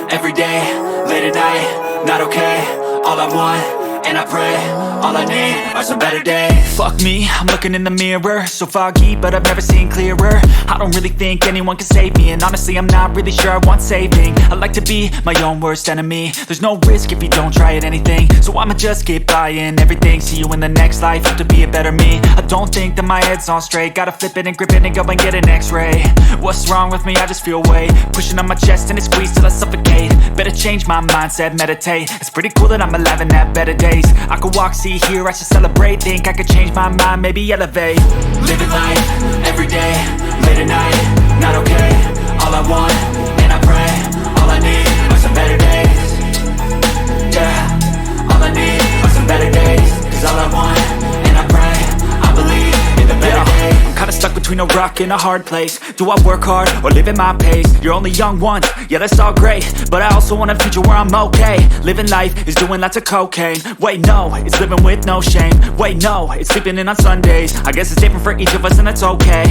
every day, late at night, not okay. All I want, and I pray, all I need are some better days. Fuck me, I'm looking in the mirror, so foggy, but I've never seen clearer. I don't really think anyone can save me, and honestly I'm not really sure I want saving. I like to be my own worst enemy. There's no risk if you don't try at anything, so I'ma just keep buying everything. See you in the next life, have to be a better me. I don't think that my head's on straight, gotta flip it and grip it and go and get an x-ray. What's wrong with me? I just feel weight pushing on my chest and it squeezes till I suffocate. Better change my mindset, meditate. It's pretty cool that I'm alive and have better days. I could walk, see, hear, I should celebrate. Think I could change my mind, maybe elevate. Living life, every day, late at night, not okay. All I want, and I pray, all I need are some better days. Yeah, all I need are some better days. Cause all I want, and I pray, I believe in the better days. I'm kinda stuck between a rock and a hard place. Do I work hard or live at my pace? You're only young once, yeah that's all great, but I also want a future where I'm okay. Living life is doing lots of cocaine. Wait no, it's living with no shame. Wait no, it's sleeping in on Sundays. I guess it's different for each of us and that's okay.